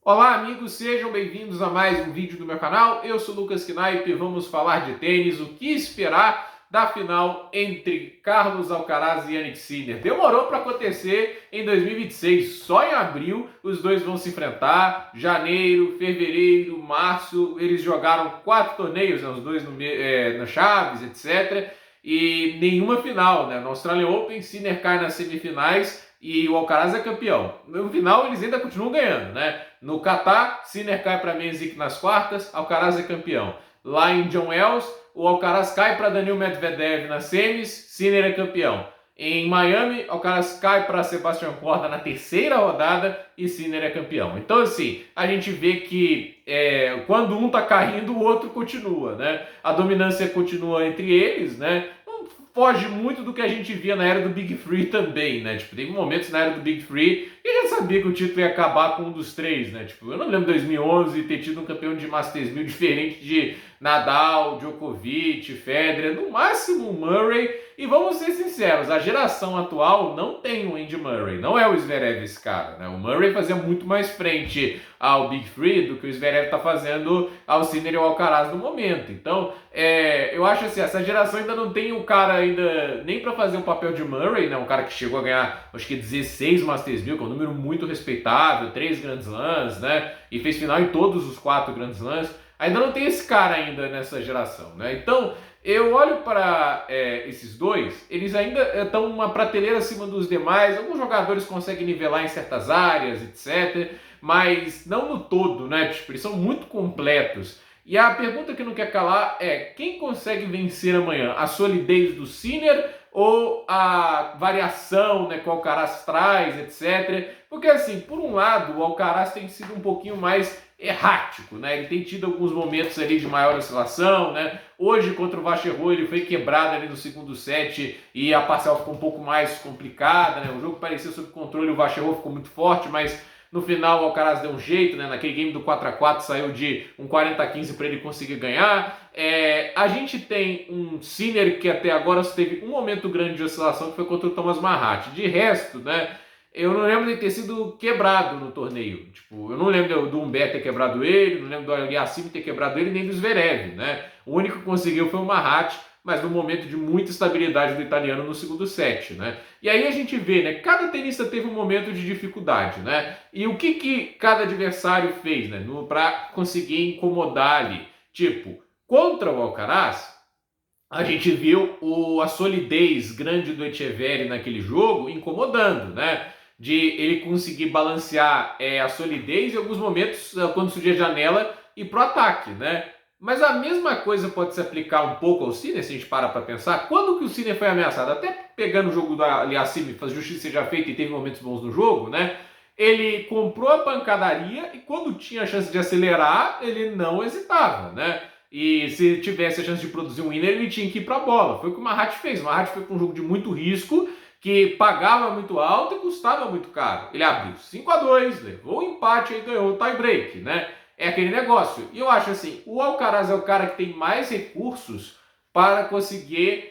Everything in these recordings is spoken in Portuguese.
Olá, amigos, sejam bem-vindos a mais um vídeo do meu canal. Eu sou Lucas Knaip e vamos falar de tênis, o que esperar da final entre Carlos Alcaraz e Jannik Sinner. Demorou para acontecer em 2026, só em abril os dois vão se enfrentar. Janeiro, fevereiro, março, eles jogaram 4 torneios, né, os dois no Chaves, etc. E nenhuma final, né? No Australian Open, Sinner cai nas semifinais e o Alcaraz é campeão. No final, eles ainda continuam ganhando, né? No Catar, Sinner cai para Mensik nas quartas, Alcaraz é campeão. Lá em John Wells, o Alcaraz cai para Daniil Medvedev nas semis, Sinner é campeão. Em Miami, Alcaraz cai para Sebastian Korda na terceira rodada e Sinner é campeão. Então, assim, a gente vê que quando um tá caindo, o outro continua, né? A dominância continua entre eles, né? Foge muito do que a gente via na era do Big Three também, né? Tipo, teve momentos na era do Big Three e já sabia que o título ia acabar com um dos três, né? Tipo, eu não lembro 2011 ter tido um campeão de Masters 1000 diferente de Nadal, Djokovic, Federer, no máximo Murray. E vamos ser sinceros, a geração atual não tem o Andy Murray, não é o Zverev esse cara, né? O Murray fazia muito mais frente ao Big Three do que o Zverev está fazendo ao Sinner e ao Alcaraz no momento. Então, eu acho assim, essa geração ainda não tem o cara ainda nem para fazer o papel de Murray, né? Um cara que chegou a ganhar, acho que 16 Masters 1000, que é um número muito respeitável, 3 Grand Slams, né? E fez final em todos os 4 Grand Slams. Ainda não tem esse cara ainda nessa geração, né? Então, eu olho para esses dois, eles ainda estão uma prateleira acima dos demais. Alguns jogadores conseguem nivelar em certas áreas, etc. Mas não no todo, né? Tipo, eles são muito completos. E a pergunta que não quer calar é: quem consegue vencer amanhã? A solidez do Sinner ou a variação, né, que o Alcaraz traz, etc. Porque assim, por um lado, o Alcaraz tem sido um pouquinho mais errático, né? Ele tem tido alguns momentos ali de maior oscilação, né? Hoje contra o Vacherot ele foi quebrado ali no segundo set e a parcial ficou um pouco mais complicada, né? O jogo parecia sob controle, o Vacherot ficou muito forte, mas no final o Alcaraz deu um jeito, né? Naquele game do 4-4 saiu de um 40-15 para ele conseguir ganhar. A gente tem um Sinner que até agora só teve um momento grande de oscilação, que foi contra o Thomas Mahat. De resto, né? Eu não lembro de ter sido quebrado no torneio. Tipo, eu não lembro do Humbert ter quebrado ele, não lembro do Aliassime ter quebrado ele, nem do Zverev, né? O único que conseguiu foi o Mahat, mas no momento de muita estabilidade do italiano no segundo set, né? E aí a gente vê, né? Cada tenista teve um momento de dificuldade, né? E o que cada adversário fez, né? Para conseguir incomodar ali. Tipo, contra o Alcaraz, a gente viu a solidez grande do Etcheverry naquele jogo incomodando, né? De ele conseguir balancear a solidez em alguns momentos, quando surgia a janela, e pro ataque, né? Mas a mesma coisa pode se aplicar um pouco ao Sinner, se a gente para pensar. Quando que o Sinner foi ameaçado? Até pegando o jogo do Aliassime, faz justiça seja feita e teve momentos bons no jogo, né? Ele comprou a pancadaria e quando tinha a chance de acelerar, ele não hesitava, né? E se tivesse a chance de produzir um winner, ele tinha que ir para a bola. Foi o que o Mahat fez. O Mahat foi com um jogo de muito risco, que pagava muito alto e custava muito caro. Ele abriu 5-2, levou o empate e ganhou o tie-break, né? É aquele negócio. E eu acho assim, o Alcaraz é o cara que tem mais recursos para conseguir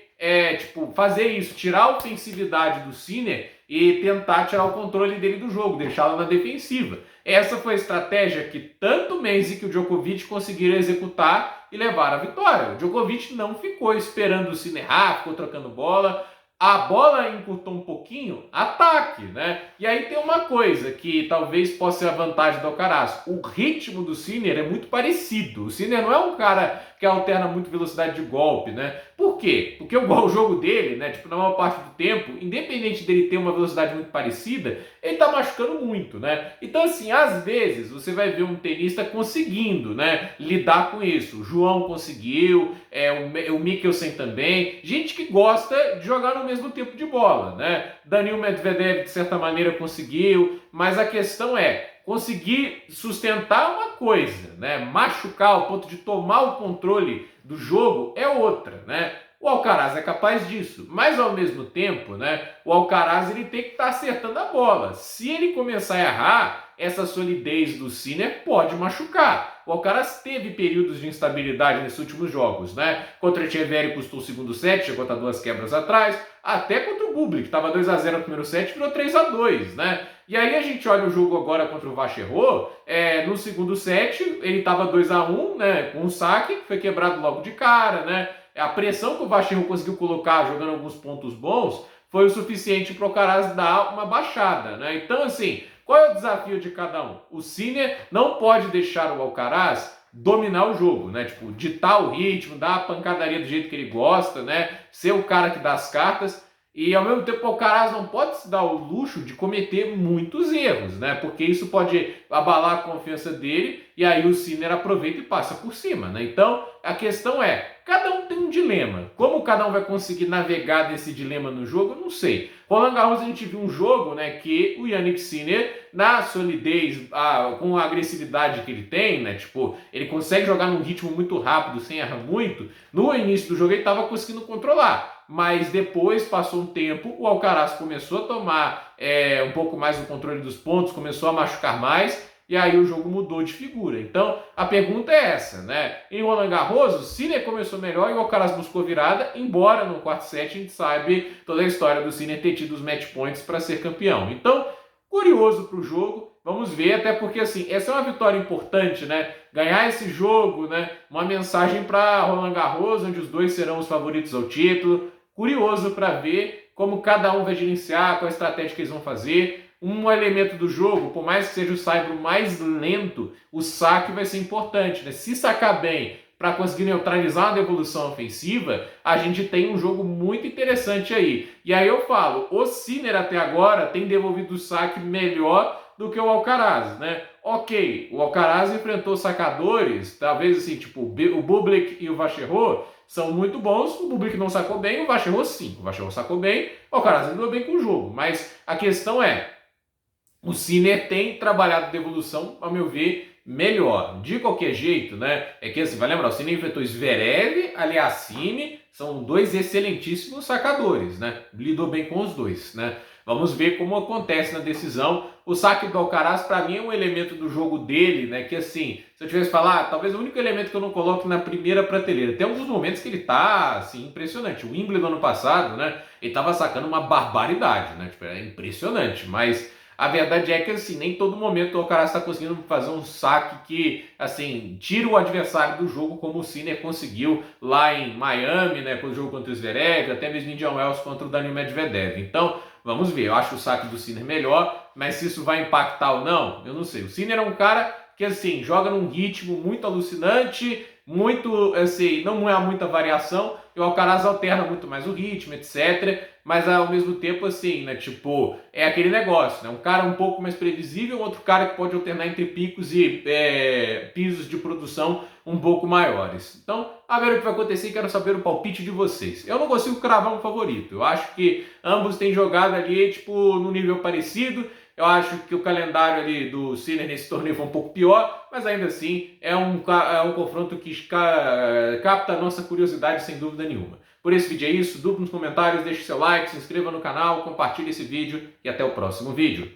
fazer isso, tirar a ofensividade do Sinner e tentar tirar o controle dele do jogo, deixá-lo na defensiva. Essa foi a estratégia que tanto o Mensik e o Djokovic conseguiram executar e levar a vitória. O Djokovic não ficou esperando o Sinner errar, ficou trocando bola. A bola encurtou um pouquinho, ataque, né? E aí tem uma coisa que talvez possa ser a vantagem do Alcaraz. O ritmo do Sinner é muito parecido. O Sinner não é um cara que alterna muito velocidade de golpe, né? Por quê? Porque o jogo dele, né, tipo, na maior parte do tempo, independente dele ter uma velocidade muito parecida, ele tá machucando muito, né? Então, assim, às vezes você vai ver um tenista conseguindo, né, lidar com isso. O João conseguiu, o Mikkelsen também. Gente que gosta de jogar no mesmo tempo de bola, né? Daniil Medvedev, de certa maneira, conseguiu, mas a questão é conseguir sustentar uma coisa, né? Machucar ao ponto de tomar o controle do jogo é outra, né? O Alcaraz é capaz disso, mas ao mesmo tempo, né, o Alcaraz ele tem que estar acertando a bola. Se ele começar a errar, essa solidez do Sinner pode machucar. O Alcaraz teve períodos de instabilidade nesses últimos jogos, né? Contra o Etcheverry custou o segundo set, chegou a estar 2 quebras atrás, até contra o Bublik, estava 2-0 no primeiro set, virou 3-2, né? E aí a gente olha o jogo agora contra o Vacherot, no segundo set ele estava 2-1, né, com um saque, foi quebrado logo de cara, né? A pressão que o Vacherot conseguiu colocar jogando alguns pontos bons foi o suficiente para o Alcaraz dar uma baixada, né? Então, assim, qual é o desafio de cada um? O Sinner não pode deixar o Alcaraz dominar o jogo, né? Tipo, ditar o ritmo, dar a pancadaria do jeito que ele gosta, né? Ser o cara que dá as cartas. E ao mesmo tempo o Alcaraz não pode se dar o luxo de cometer muitos erros, né? Porque isso pode abalar a confiança dele e aí o Sinner aproveita e passa por cima, né? Então a questão é, cada um tem um dilema. Como cada um vai conseguir navegar desse dilema no jogo, eu não sei. Roland Garros a gente viu um jogo, né, que o Jannik Sinner, na solidez, com a agressividade que ele tem, né, tipo, ele consegue jogar num ritmo muito rápido, sem errar muito. No início do jogo ele estava conseguindo controlar, mas depois, passou um tempo, o Alcaraz começou a tomar um pouco mais o controle dos pontos, começou a machucar mais, e aí o jogo mudou de figura. Então, a pergunta é essa, né? Em Roland Garros, o Sinner começou melhor e o Alcaraz buscou virada, embora no quarto set a gente saiba toda a história do Sinner ter tido os match points para ser campeão. Então, curioso para o jogo, vamos ver, até porque assim, essa é uma vitória importante, né? Ganhar esse jogo, né? Uma mensagem para Roland Garros, onde os dois serão os favoritos ao título. Curioso para ver como cada um vai gerenciar, qual a estratégia que eles vão fazer. Um elemento do jogo, por mais que seja o saibro mais lento, o saque vai ser importante, né? Se sacar bem para conseguir neutralizar uma devolução ofensiva, a gente tem um jogo muito interessante aí. E aí eu falo, o Sinner até agora tem devolvido o saque melhor do que o Alcaraz, né? Ok, o Alcaraz enfrentou sacadores, talvez assim, tipo o Bublik e o Vacherot, são muito bons, o Bublik não sacou bem, o Vacherot sim. O Vacherot sacou bem, o Alcaraz andou bem com o jogo. Mas a questão é, o Sinner tem trabalhado devolução, ao meu ver, melhor. De qualquer jeito, né? É que assim, vai lembrar, o Sinner enfrentou Zverev, Aliassime, são dois excelentíssimos sacadores, né? Lidou bem com os dois, né? Vamos ver como acontece na decisão. O saque do Alcaraz, para mim, é um elemento do jogo dele, né? Que assim, se eu tivesse que falar, talvez o único elemento que eu não coloque na primeira prateleira. Tem alguns momentos que ele tá, assim, impressionante. O Wimbledon ano passado, né? Ele tava sacando uma barbaridade, né? Tipo, é impressionante, mas a verdade é que, assim, nem todo momento o Alcaraz está conseguindo fazer um saque que, assim, tira o adversário do jogo, como o Sinner conseguiu lá em Miami, né, com o jogo contra o Zverev, até mesmo em Indian Wells contra o Daniil Medvedev. Então, vamos ver. Eu acho o saque do Sinner melhor, mas se isso vai impactar ou não, eu não sei. O Sinner é um cara que, assim, joga num ritmo muito alucinante, muito, assim, não há muita variação, e o Alcaraz alterna muito mais o ritmo, etc., mas ao mesmo tempo, assim, né, tipo, é aquele negócio, né, um cara um pouco mais previsível, outro cara que pode alternar entre picos e pisos de produção um pouco maiores. Então, a ver o que vai acontecer, quero saber o palpite de vocês. Eu não consigo cravar um favorito, eu acho que ambos têm jogado ali, tipo, no nível parecido. Eu acho que o calendário ali do Sinner nesse torneio foi um pouco pior, mas ainda assim é um confronto que capta a nossa curiosidade sem dúvida nenhuma. Por esse vídeo é isso, duplo nos comentários, deixe seu like, se inscreva no canal, compartilhe esse vídeo e até o próximo vídeo.